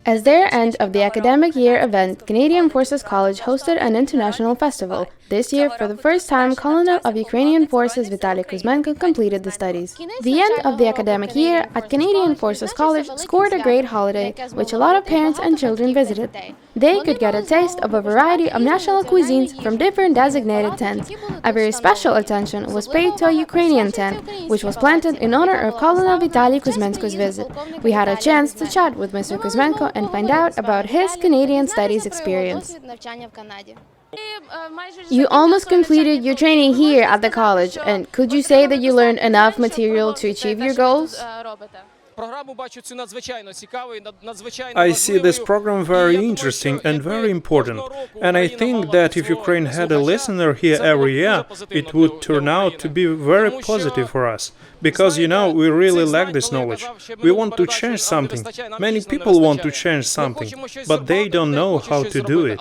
As their end of the academic year event, Canadian Forces College hosted an international festival. This year, for the first time, Colonel of Ukrainian Forces Vitaliy Kuzmenko completed the studies. The end of the academic year at Canadian Forces College scored a great holiday, which a lot of parents and children visited. They could get a taste of a variety of national cuisines from different designated tents. A very special attention was paid to a Ukrainian tent, which was planted in honor of Colonel Vitaliy Kuzmenko's visit. We had a chance to chat with Mr. Kuzmenko and find out about his Canadian studies experience. You almost completed your training here at the college, and could you say that you learned enough material to achieve your goals? I see this program very interesting and very important, and I think that if Ukraine had a listener here every year, it would turn out to be very positive for us. Because, we really lack this knowledge. We want to change something. Many people want to change something, but they don't know how to do it.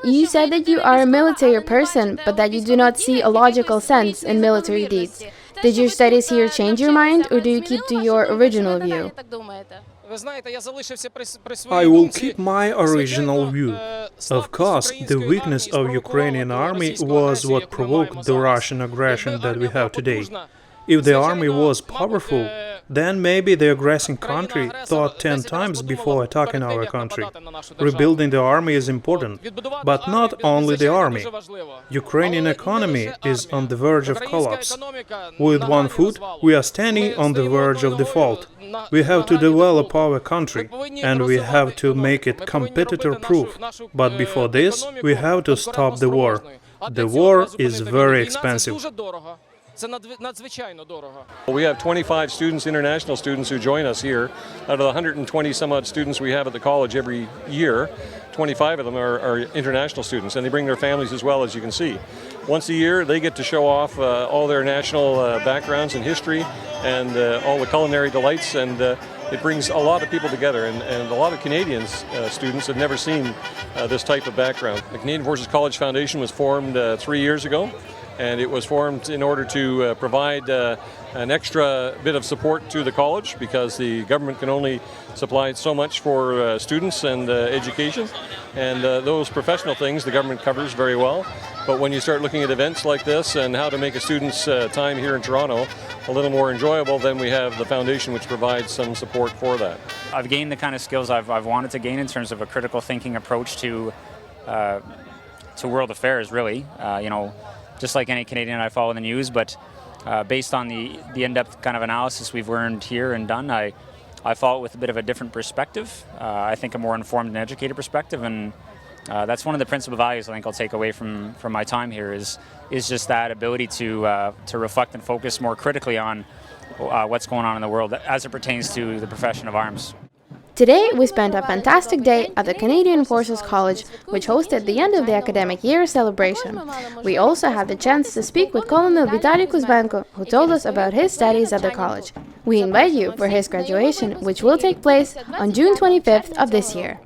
You said that you are a military person, but that you do not see a logical sense in military deeds. Did your studies here change your mind, or do you keep to your original view? I will keep my original view. Of course, the weakness of Ukrainian army was what provoked the Russian aggression that we have today. If the army was powerful, then maybe the aggressing country thought 10 times before attacking our country. Rebuilding the army is important, but not only the army. Ukrainian economy is on the verge of collapse. With one foot, we are standing on the verge of default. We have to develop our country, and we have to make it competitor-proof. But before this, we have to stop the war. The war is very expensive. We have 25 students, international students, who join us here. Out of the 120 some odd students we have at the college every year, 25 of them are international students, and they bring their families as well, as you can see. Once a year, they get to show off all their national backgrounds and history and all the culinary delights, and it brings a lot of people together, and a lot of Canadians, students, have never seen this type of background. The Canadian Forces College Foundation was formed 3 years ago, and it was formed in order to provide an extra bit of support to the college, because the government can only supply so much for students and education, and those professional things the government covers very well. But when you start looking at events like this and how to make a student's time here in Toronto a little more enjoyable, then we have the foundation, which provides some support for that. I've gained the kind of skills I've wanted to gain in terms of a critical thinking approach to world affairs, really. Just like any Canadian, I follow the news, but based on the in-depth kind of analysis we've learned here and done, I follow it with a bit of a different perspective. I think a more informed and educated perspective, and that's one of the principal values I think I'll take away from my time here is just that ability to reflect and focus more critically on what's going on in the world as it pertains to the profession of arms. Today, we spent a fantastic day at the Canadian Forces College, which hosted the end of the academic year celebration. We also had the chance to speak with Colonel Vitaliy Kuzmenko, who told us about his studies at the college. We invite you for his graduation, which will take place on June 25th of this year.